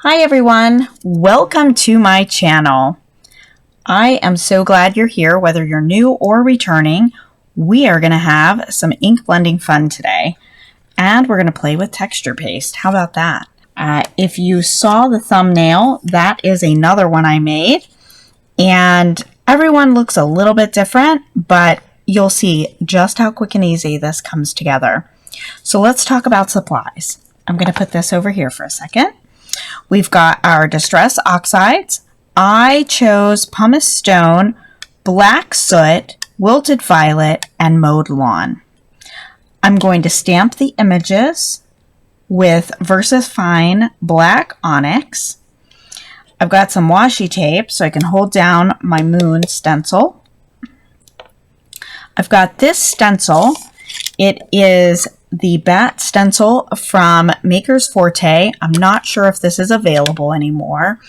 Hi everyone, welcome to my channel. I am so glad you're here, whether you're new or returning. We are going to have some ink blending fun today, and we're going to play with TexturePaste. How about that? If you saw the thumbnail, that is another one I made, and everyone looks a little bit different, but you'll see just how quick and easy this comes together. So let's talk about supplies. I'm going to put this over here for a second. We've got our Distress Oxides. I chose Pumice Stone, Black Soot, Wilted Violet, and Mowed Lawn. I'm going to stamp the images with Versafine Black Onyx. I've got some washi tape so I can hold down my moon stencil. I've got this stencil. It is the bat stencil from Maker's Forte. I'm not sure if this is available anymore.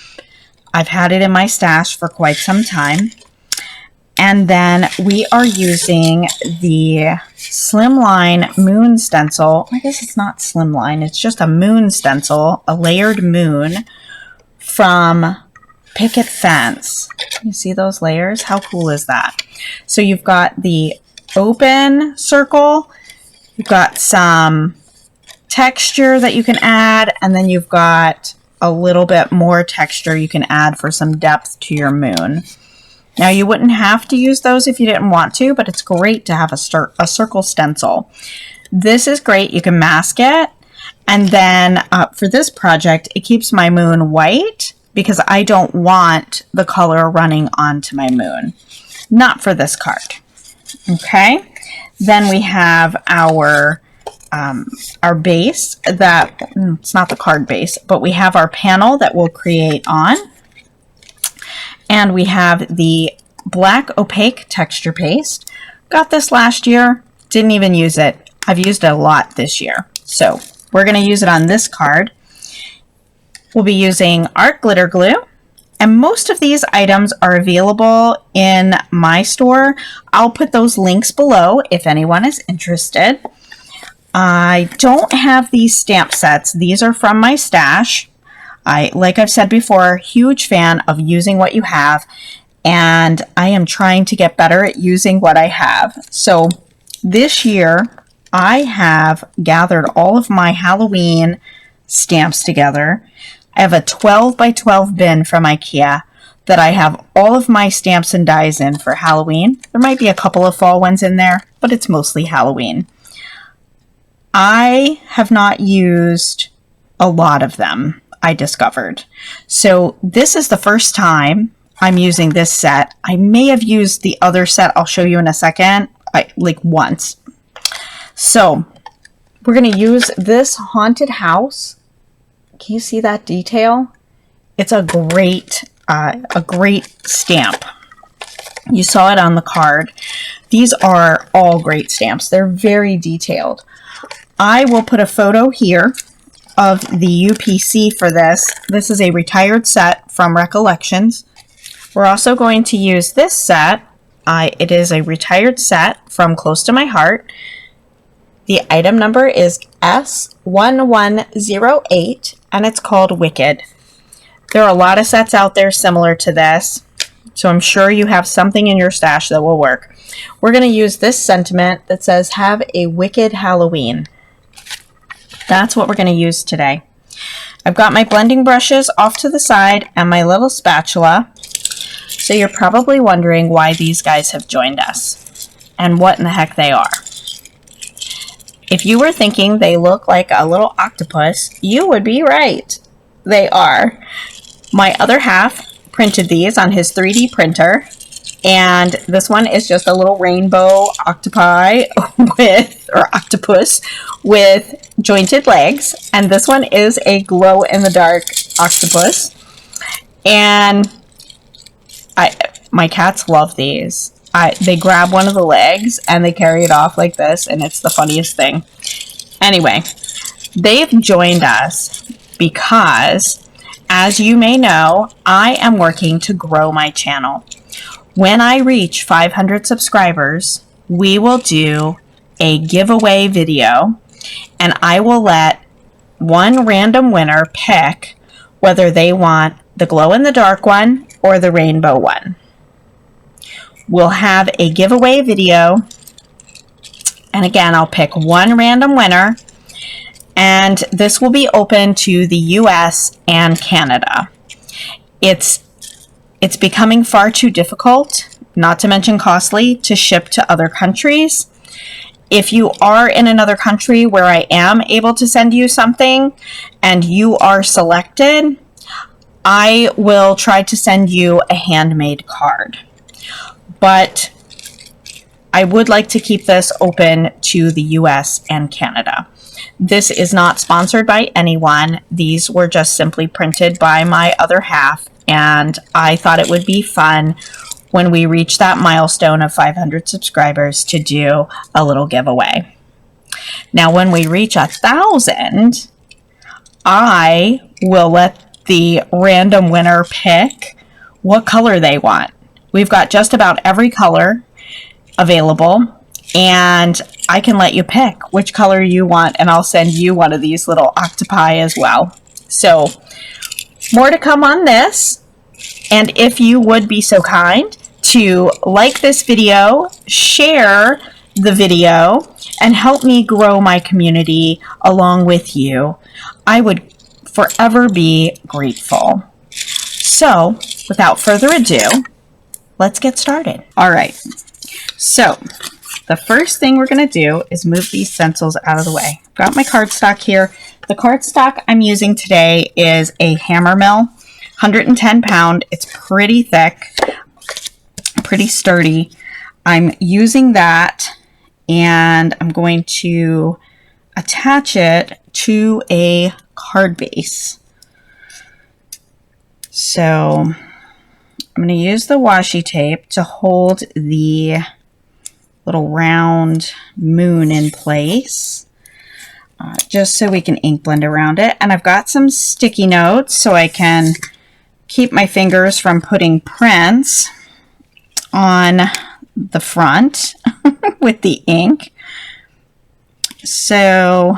I've had it in my stash for quite some time. And then we are using the Slimline Moon stencil. I guess it's not Slimline, it's just a moon stencil, a layered moon from Picket Fence. You see those layers? How cool is that? So you've got the open circle, you've got some texture that you can add, and then you've got a little bit more texture you can add for some depth to your moon. Now, you wouldn't have to use those if you didn't want to, but it's great to have a circle stencil. This is great. You can mask it. And then for this project, it keeps my moon white because I don't want the color running onto my moon. Not for this card. Okay. Then we have our base that, it's not the card base, but we have our panel that we'll create on. And we have the black opaque texture paste. Got this last year, didn't even use it. I've used it a lot this year. So we're going to use it on this card. We'll be using art glitter glue. And most of these items are available in my store. I'll put those links below if anyone is interested. I don't have these stamp sets. These are from my stash. Like I've said before, huge fan of using what you have, and I am trying to get better at using what I have. So this year, I have gathered all of my Halloween stamps together. I have a 12 by 12 bin from IKEA that I have all of my stamps and dies in for Halloween. There might be a couple of fall ones in there, but it's mostly Halloween. I have not used a lot of them, I discovered. So this is the first time I'm using this set. I may have used the other set I'll show you in a second, like once. So we're going to use this haunted house. Can you see that detail? It's a great stamp. You saw it on the card. These are all great stamps. They're very detailed. I will put a photo here of the UPC for this. This is a retired set from Recollections. We're also going to use this set. It is a retired set from Close to My Heart. The item number is S1108, and it's called Wicked. There are a lot of sets out there similar to this, so I'm sure you have something in your stash that will work. We're going to use this sentiment that says, "Have a wicked Halloween." That's what we're going to use today. I've got my blending brushes off to the side and my little spatula. So you're probably wondering why these guys have joined us and what in the heck they are. If you were thinking they look like a little octopus, you would be right. They are. My other half printed these on his 3D printer. And this one is just a little rainbow octopi or octopus with jointed legs. And this one is a glow-in-the-dark octopus. And my cats love these. They grab one of the legs and they carry it off like this, and it's the funniest thing. Anyway, they've joined us because, as you may know, I am working to grow my channel. When I reach 500 subscribers, we will do a giveaway video, and I will let one random winner pick whether they want the glow-in-the-dark one or the rainbow one. We'll have a giveaway video, and again, I'll pick one random winner, and this will be open to the US and Canada. It's becoming far too difficult, not to mention costly, to ship to other countries. If you are in another country where I am able to send you something and you are selected, I will try to send you a handmade card. But I would like to keep this open to the US and Canada. This is not sponsored by anyone. These were just simply printed by my other half, and I thought it would be fun when we reach that milestone of 500 subscribers to do a little giveaway. Now, when we reach 1,000, I will let the random winner pick what color they want. We've got just about every color available, and I can let you pick which color you want, and I'll send you one of these little octopi as well. So, more to come on this, and if you would be so kind to like this video, share the video, and help me grow my community along with you, I would forever be grateful. So, without further ado, let's get started. All right, so the first thing we're going to do is move these stencils out of the way. I've got my cardstock here. The cardstock I'm using today is a Hammermill, 110 pound. It's pretty thick, pretty sturdy. I'm using that, and I'm going to attach it to a card base. So I'm going to use the washi tape to hold the little round moon in place, just so we can ink blend around it. And I've got some sticky notes so I can keep my fingers from putting prints on the front with the ink. So,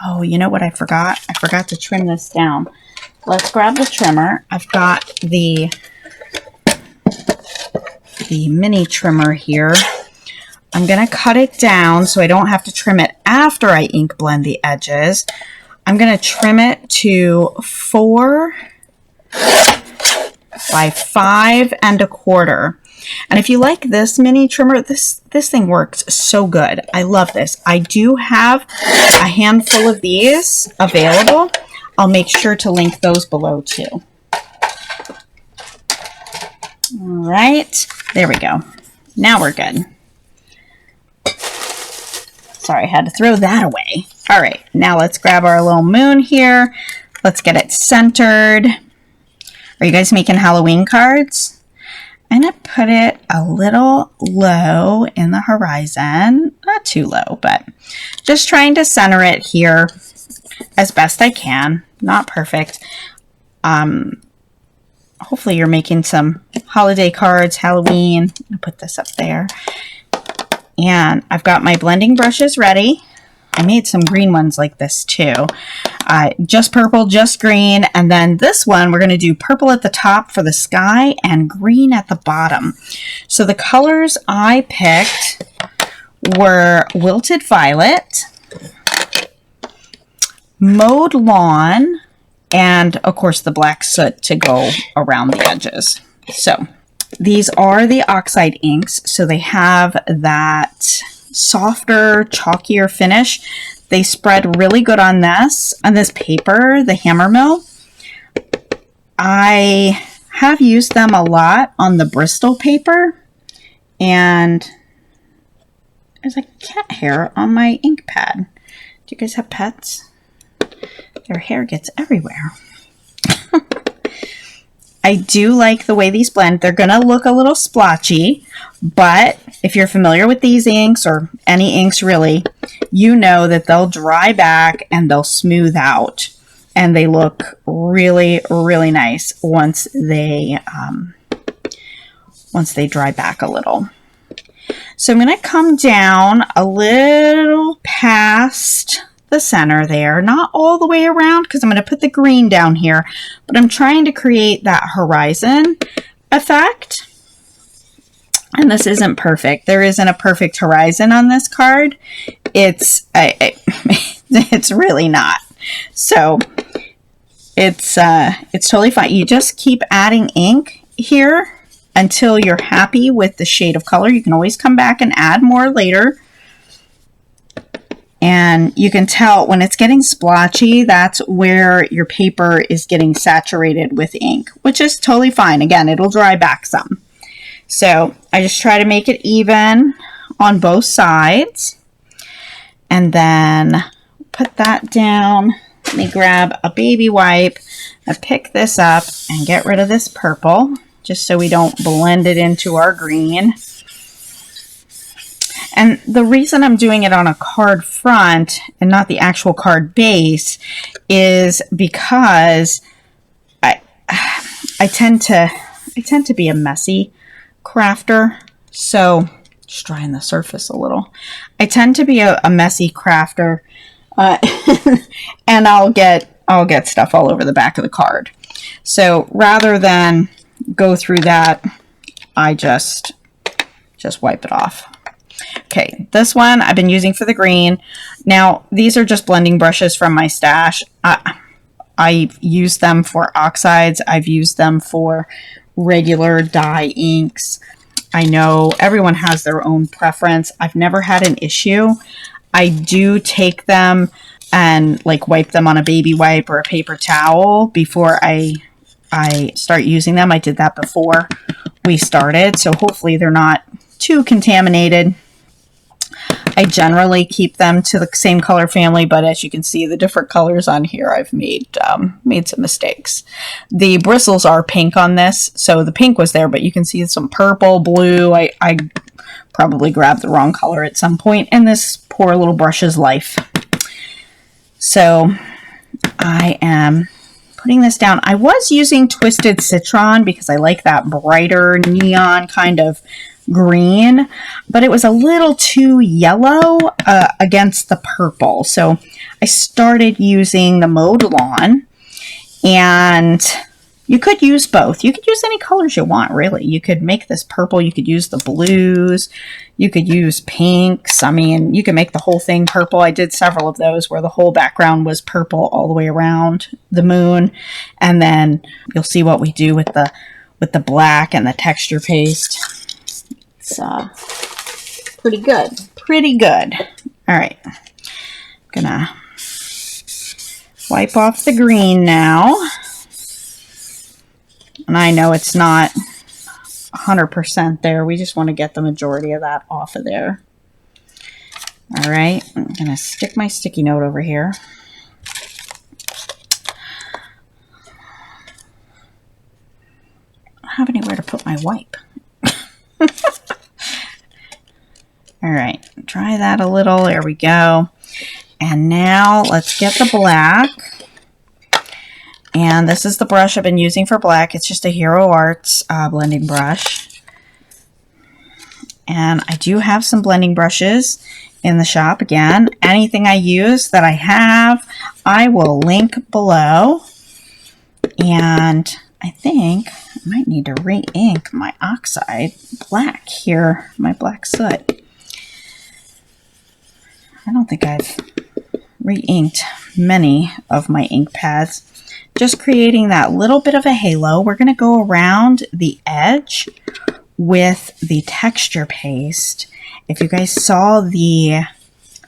oh, you know what I forgot? I forgot to trim this down. Let's grab the trimmer. I've got the mini trimmer here. I'm going to cut it down so I don't have to trim it after I ink blend the edges. I'm going to trim it to 4 by 5 1/4. And if you like this mini trimmer, this thing works so good. I love this. I do have a handful of these available. I'll make sure to link those below too. All right, there we go. Now we're good. Sorry, I had to throw that away. All right, now let's grab our little moon here. Let's get it centered. Are you guys making Halloween cards? I'm going to put it a little low in the horizon. Not too low, but just trying to center it here as best I can. Not perfect. Hopefully you're making some holiday cards, Halloween. I'll put this up there. And I've got my blending brushes ready. I made some green ones like this too. Just purple, just green, and then this one we're going to do purple at the top for the sky and green at the bottom. So the colors I picked were Wilted Violet, Mowed Lawn, and of course the black soot to go around the edges. So these are the Oxide inks, so they have that softer, chalkier finish. They spread really good on this paper, the Hammermill. I have used them a lot on the Bristol paper, and there's a cat hair on my ink pad. Do you guys have pets? Their hair gets everywhere. I do like the way these blend. They're going to look a little splotchy, but if you're familiar with these inks, or any inks really, you know that they'll dry back and they'll smooth out, and they look really, really nice once they dry back a little. So I'm going to come down a little past the center there, not all the way around because I'm going to put the green down here, but I'm trying to create that horizon effect. And this isn't perfect. There isn't a perfect horizon on this card. It's it's really not. So it's totally fine. You just keep adding ink here until you're happy with the shade of color. You can always come back and add more later. And you can tell when it's getting splotchy, that's where your paper is getting saturated with ink, which is totally fine. Again, it'll dry back some. So I just try to make it even on both sides. And then put that down. Let me grab a baby wipe. I pick this up and get rid of this purple, just so we don't blend it into our green. And the reason I'm doing it on a card front and not the actual card base is because I tend to be a messy crafter. So just drying the surface a little. I tend to be a messy crafter, and I'll get stuff all over the back of the card. So rather than go through that, I just wipe it off. Okay, this one I've been using for the green. Now, these are just blending brushes from my stash. I've used them for oxides. I've used them for regular dye inks. I know everyone has their own preference. I've never had an issue. I do take them and like wipe them on a baby wipe or a paper towel before I start using them. I did that before we started, so hopefully they're not too contaminated. I generally keep them to the same color family, but as you can see, the different colors on here, I've made some mistakes. The bristles are pink on this, so the pink was there, but you can see some purple, blue. I probably grabbed the wrong color at some point in this poor little brush's life. So I am putting this down. I was using Twisted Citron because I like that brighter neon kind of green, but it was a little too yellow against the purple. So I started using the Mowed Lawn, and you could use both. You could use any colors you want, really. You could make this purple. You could use the blues. You could use pinks. I mean, you can make the whole thing purple. I did several of those where the whole background was purple all the way around the moon. And then you'll see what we do with the black and the texture paste. It's pretty good. Pretty good. All right. I'm gonna wipe off the green now. And I know it's not 100% there. We just want to get the majority of that off of there. All right. I'm gonna stick my sticky note over here. I don't have anywhere to put my wipe. All right, try that a little. There we go. And now let's get the black. And this is the brush I've been using for black. It's just a Hero Arts blending brush. And I do have some blending brushes in the shop. Again, anything I use that I have, I will link below. And I think I might need to re-ink my Oxide black here, my black soot. I don't think I've re-inked many of my ink pads. Just creating that little bit of a halo. We're going to go around the edge with the texture paste. If you guys saw the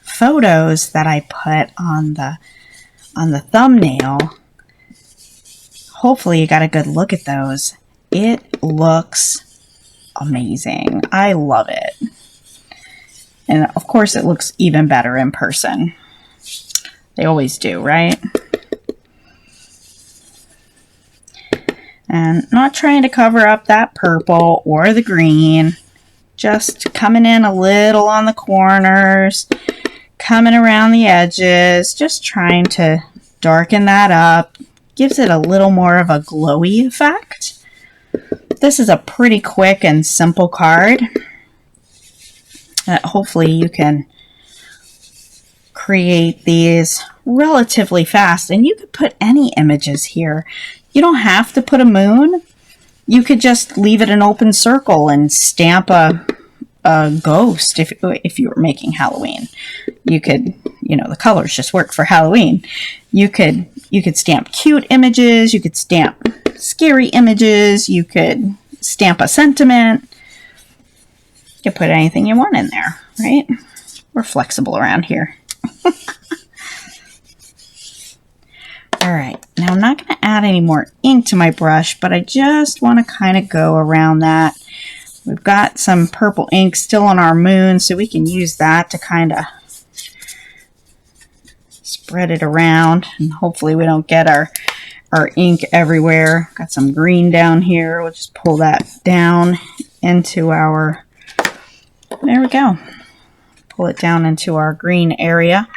photos that I put on the thumbnail, hopefully you got a good look at those. It looks amazing. I love it. And of course it looks even better in person. They always do, right? And not trying to cover up that purple or the green. Just coming in a little on the corners. Coming around the edges. Just trying to darken that up. Gives it a little more of a glowy effect. This is a pretty quick and simple card that hopefully you can create these relatively fast. And you could put any images here. You don't have to put a moon. You could just leave it an open circle and stamp a ghost if you were making Halloween. You could, you know, the colors just work for Halloween. You could stamp cute images, you could stamp scary images, you could stamp a sentiment. You could put anything you want in there, right? We're flexible around here. All right, now I'm not going to add any more ink to my brush, but I just want to kind of go around that. We've got some purple ink still on our moon, so we can use that to kind of spread it around, and hopefully we don't get our ink everywhere. Got some green down here. We'll just pull that down into our, there we go. Pull it down into our green area.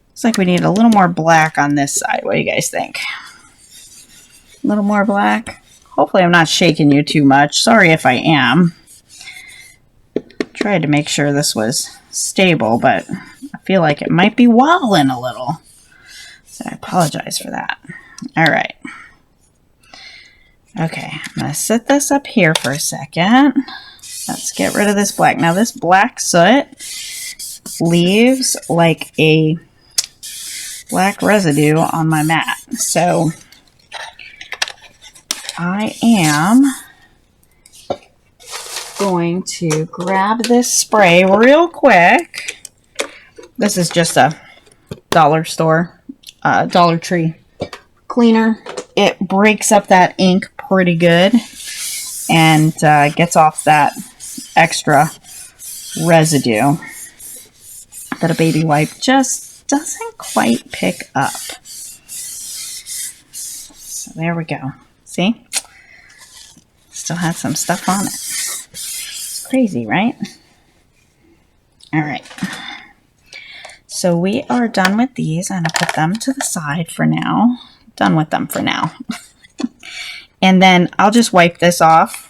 Looks like we need a little more black on this side. What do you guys think? A little more black? Hopefully I'm not shaking you too much. Sorry if I am. Tried to make sure this was stable, but I feel like it might be wobbling a little. So I apologize for that. All right. Okay, I'm going to set this up here for a second. Let's get rid of this black. Now this black soot leaves like a black residue on my mat. So I am going to grab this spray real quick. This is just a dollar store, Dollar Tree cleaner. It breaks up that ink pretty good and gets off that extra residue that a baby wipe just doesn't quite pick up. So there we go. See? Still has some stuff on it. It's crazy, right? All right. So we are done with these. I'm going to put them to the side for now. Done with them for now. And then I'll just wipe this off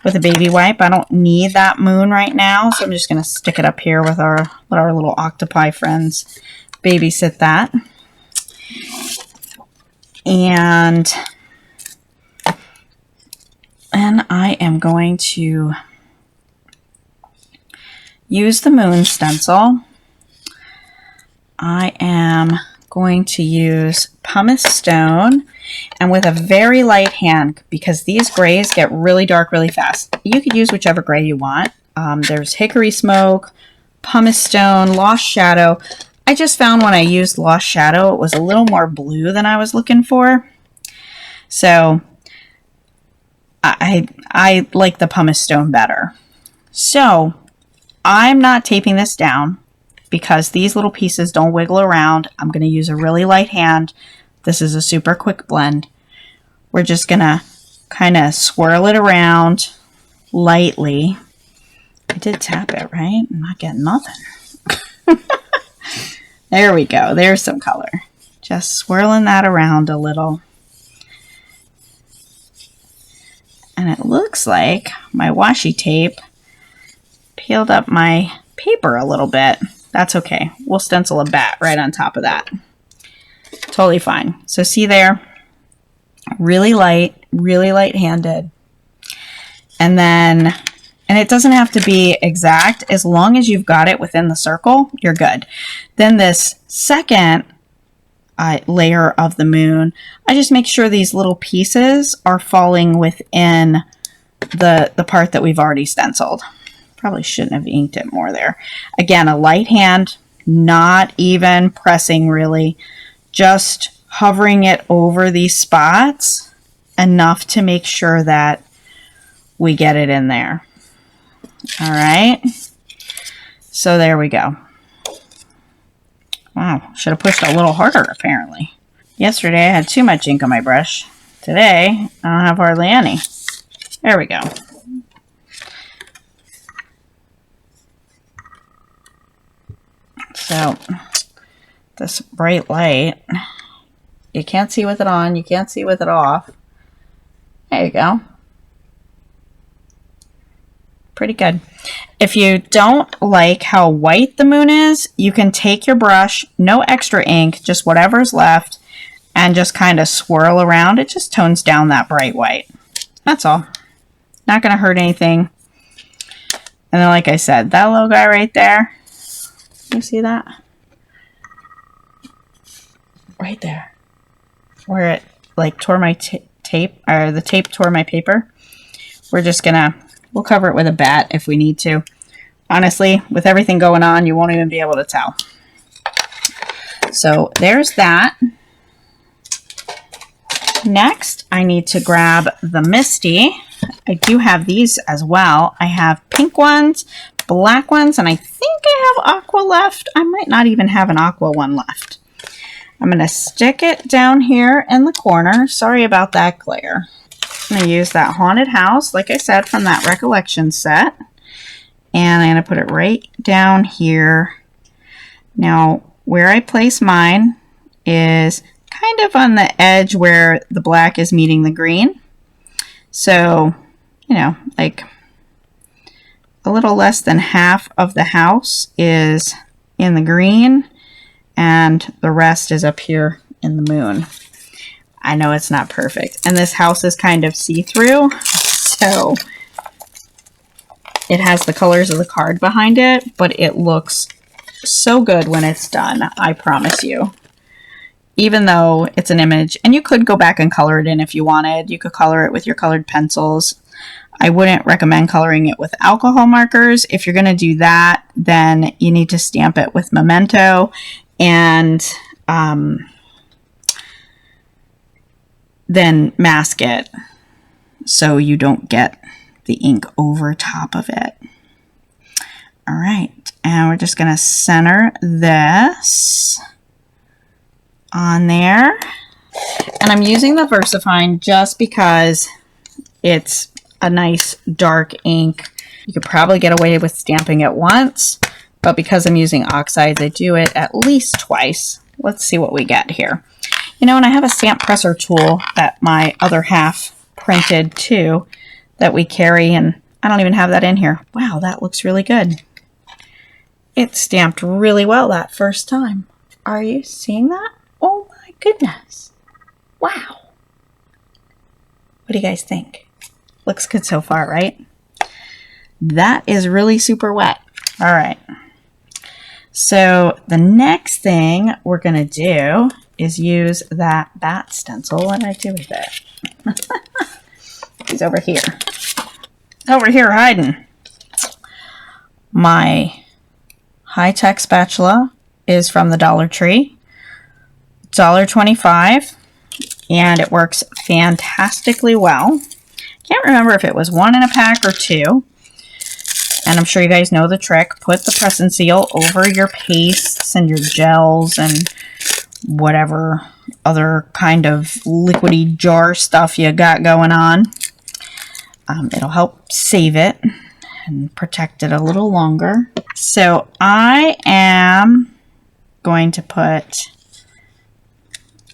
with a baby wipe. I don't need that moon right now, so I'm just going to stick it up here with let our little octopi friends babysit that. And then I am going to use the moon stencil. I am going to use pumice stone, and with a very light hand, because these grays get really dark really fast. You could use whichever gray you want. There's hickory smoke, pumice stone, lost shadow. I just found when I used lost shadow, it was a little more blue than I was looking for. So I like the pumice stone better. So I'm not taping this down because these little pieces don't wiggle around. I'm going to use a really light hand. This is a super quick blend. We're just going to kind of swirl it around lightly. I did tap it, right? I'm not getting nothing. There we go. There's some color. Just swirling that around a little. And it looks like my washi tape peeled up my paper a little bit. That's okay. We'll stencil a bat right on top of that. Totally fine. So see there, really light-handed. And then, and it doesn't have to be exact. As long as you've got it within the circle, you're good. Then this second layer of the moon, I just make sure these little pieces are falling within the part that we've already stenciled. Probably shouldn't have inked it more there. Again, a light hand, not even pressing really, just hovering it over these spots enough to make sure that we get it in there. All right. So there we go. Wow, should have pushed a little harder apparently. Yesterday I had too much ink on my brush. Today I don't have hardly any. There we go. So this bright light, you can't see with it on, you can't see with it off. There you go. pretty good. If you don't like how white the moon is, you can take your brush, no extra ink, just whatever's left, and just kind of swirl around. It just tones down that bright white. That's all. Not going to hurt anything. And then, like I said, that little guy right there, you see that? Right there. Where it like tore my tape, or the tape tore my paper. We're just gonna, we'll cover it with a bat if we need to. Honestly, with everything going on, you won't even be able to tell. So there's that. Next, I need to grab the Misty. I do have these as well. I have pink ones, black ones, and I think I have aqua left. I might not even have an aqua one left. I'm going to stick it down here in the corner. Sorry about that glare. I'm going to use that Haunted House, like I said, from that Recollection set. And I'm going to put it right down here. Now, where I place mine is kind of on the edge where the black is meeting the green. So, you know, like a little less than half of the house is in the green, and the rest is up here in the moon. I know it's not perfect. And this house is kind of see-through, so it has the colors of the card behind it, but it looks so good when it's done, I promise you. Even though it's an image, and you could go back and color it in if you wanted. You could color it with your colored pencils. I wouldn't recommend coloring it with alcohol markers. If you're going to do that, then you need to stamp it with Memento and then mask it so you don't get the ink over top of it. All right, and we're just going to center this on there. And I'm using the Versafine just because it's a nice dark ink. You could probably get away with stamping it once, but because I'm using Oxides, I do it at least twice. Let's see what we get here. You know, and I have a stamp presser tool that my other half printed too that we carry, and I don't even have that in here. Wow, that looks really good. It stamped really well that first time. Are you seeing that? Oh my goodness. Wow. What do you guys think? Looks good so far, right? That is really super wet. All right. So the next thing we're going to do is use that bat stencil. What did I do with it? He's over here. Over here hiding. My high-tech spatula is from the Dollar Tree. $1.25, and it works fantastically well. Can't remember if it was one in a pack or two. And I'm sure you guys know the trick. Put the press and seal over your pastes and your gels and whatever other kind of liquidy jar stuff you got going on. It'll help save it and protect it a little longer. So I am going to put,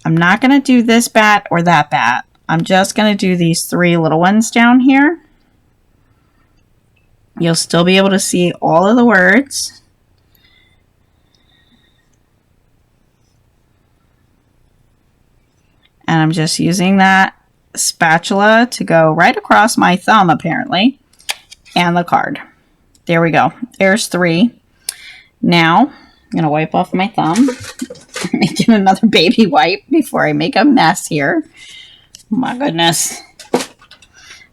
I'm not going to do this bat or that bat. I'm just going to do these three little ones down here. You'll still be able to see all of the words. And I'm just using that spatula to go right across my thumb, apparently, and the card. There we go. There's three. Now, I'm going to wipe off my thumb. Making another baby wipe before I make a mess here. Oh my goodness. All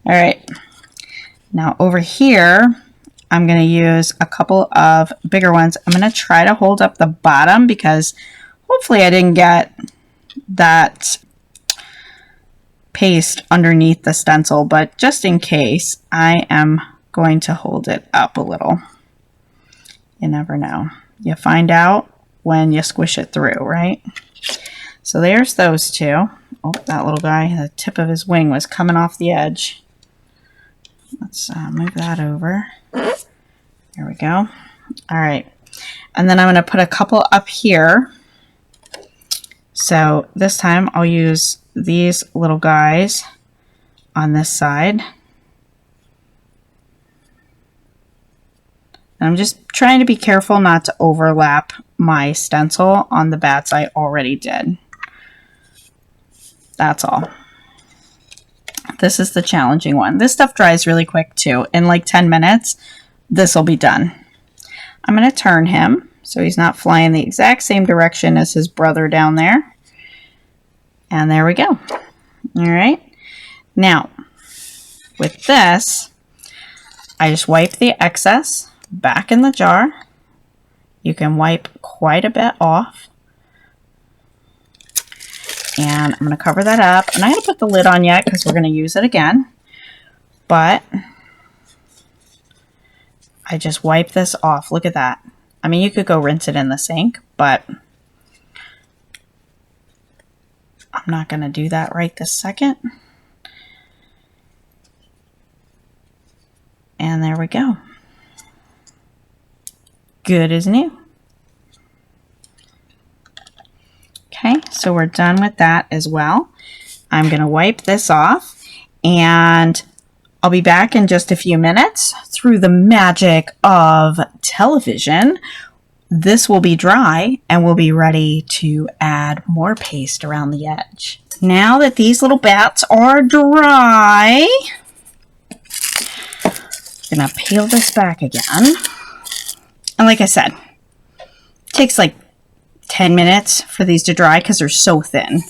right. Now over here, I'm going to use a couple of bigger ones. I'm going to try to hold up the bottom because hopefully I didn't get that paste underneath the stencil, but just in case, I am going to hold it up a little. You never know. You find out when you squish it through, right? So there's those two. Oh, that little guy, the tip of his wing was coming off the edge. Let's move that over. There we go. All right. And then I'm going to put a couple up here. So this time I'll use these little guys on this side. And I'm just trying to be careful not to overlap my stencil on the bats I already did. That's all. This is the challenging one. This stuff dries really quick too. In like 10 minutes, this will be done. I'm going to turn him so he's not flying the exact same direction as his brother down there. And there we go. All right. Now, with this, I just wipe the excess back in the jar. You can wipe quite a bit off. And I'm going to cover that up. I'm not going to put the lid on yet because we're going to use it again. But I just wipe this off. Look at that. I mean, you could go rinse it in the sink, but I'm not going to do that right this second. And there we go. Good as new. Okay, so we're done with that as well. I'm going to wipe this off, and I'll be back in just a few minutes. Through the magic of television, this will be dry, and we'll be ready to add more paste around the edge. Now that these little bats are dry, I'm going to peel this back again. And like I said, it takes like 10 minutes for these to dry because they're so thin.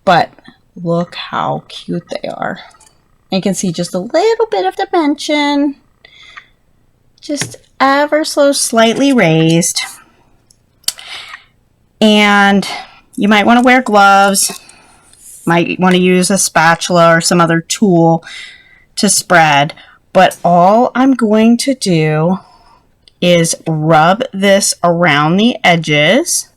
But look how cute they are. You can see just a little bit of dimension. Just ever so slightly raised. And you might want to wear gloves. Might want to use a spatula or some other tool to spread. But all I'm going to do is rub this around the edges.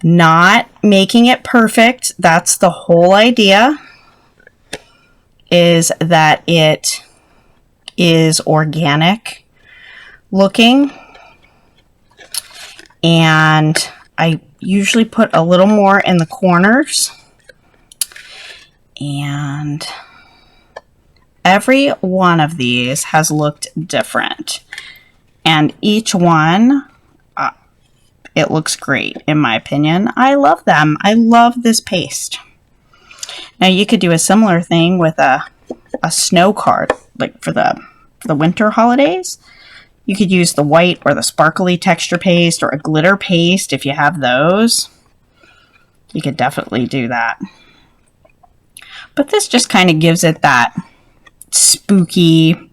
Not making it perfect. That's the whole idea, is that it is organic looking. And I usually put a little more in the corners. And every one of these has looked different. And each one, it looks great, in my opinion. I love them. I love this paste. Now, you could do a similar thing with a snow card, like for the winter holidays. You could use the white or the sparkly texture paste or a glitter paste if you have those. You could definitely do that. But this just kind of gives it that spooky,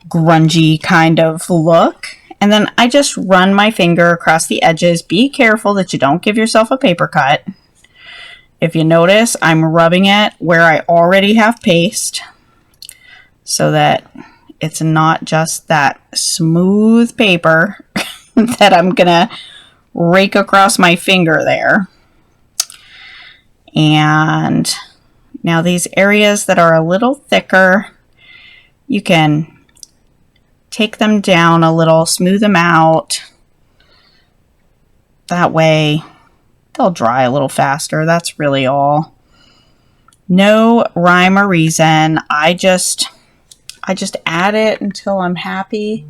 grungy kind of look. And then I just run my finger across the edges. Be careful that you don't give yourself a paper cut. If you notice, I'm rubbing it where I already have paste so that it's not just that smooth paper that I'm gonna rake across my finger there. And now these areas that are a little thicker, you can take them down a little, smooth them out. That way they'll dry a little faster. That's really all. No rhyme or reason. I just add it until I'm happy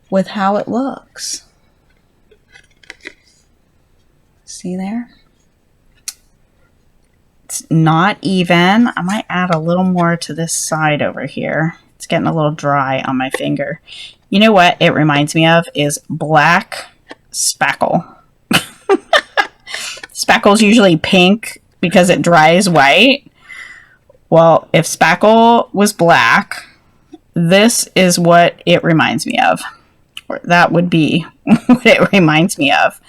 with how it looks. See there? It's not even. I might add a little more to this side over here. It's getting a little dry on my finger. You know what it reminds me of is black spackle. Spackle's usually pink because it dries white. Well, if spackle was black, this is what it reminds me of. Or that would be what it reminds me of.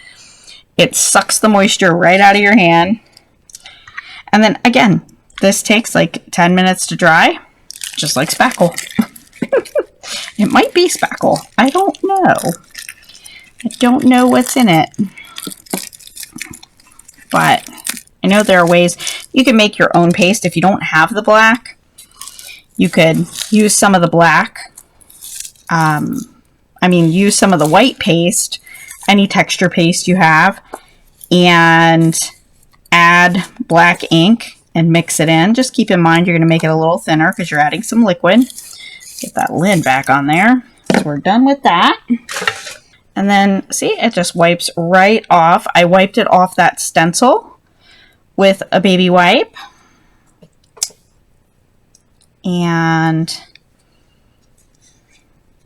It sucks the moisture right out of your hand. And then again, this takes like 10 minutes to dry. Just like spackle. It might be spackle. I don't know. I don't know what's in it. But I know there are ways you can make your own paste if you don't have the black. You could use some of the black. Use some of the white paste, any texture paste you have, and add black ink and mix it in. Just keep in mind you're going to make it a little thinner because you're adding some liquid. Get that lid back on there. So we're done with that. And then, see, it just wipes right off. I wiped it off that stencil with a baby wipe. And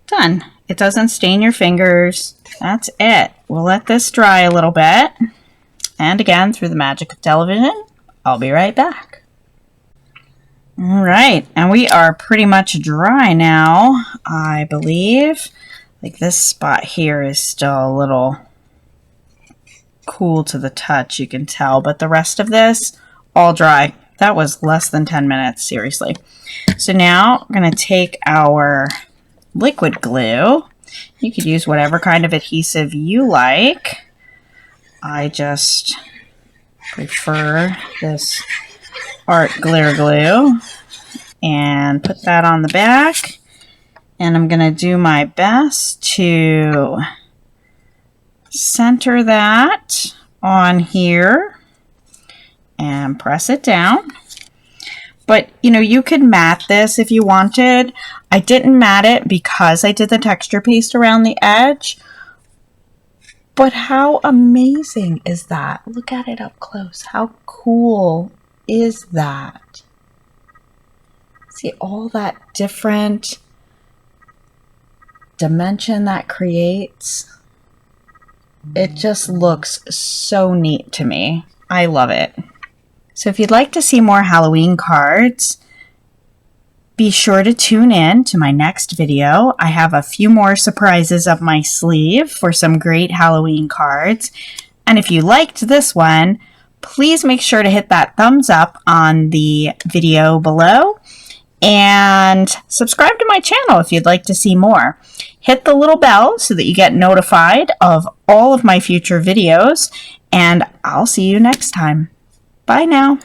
done. It doesn't stain your fingers. That's it. We'll let this dry a little bit. And again, through the magic of television, I'll be right back. All right, and we are pretty much dry now, I believe. Like this spot here is still a little cool to the touch, you can tell, but the rest of this, all dry. That was less than 10 minutes, seriously. So now we're going to take our liquid glue. You could use whatever kind of adhesive you like. I just prefer this art glitter glue, and put that on the back. And I'm going to do my best to center that on here and press it down. But, you know, you could mat this if you wanted. I didn't mat it because I did the texture paste around the edge. But how amazing is that? Look at it up close. How cool is that? See all that different dimension that creates? It just looks so neat to me. I love it. So if you'd like to see more Halloween cards, be sure to tune in to my next video. I have a few more surprises up my sleeve for some great Halloween cards. And if you liked this one, please make sure to hit that thumbs up on the video below and subscribe to my channel if you'd like to see more. Hit the little bell so that you get notified of all of my future videos, and I'll see you next time. Bye now.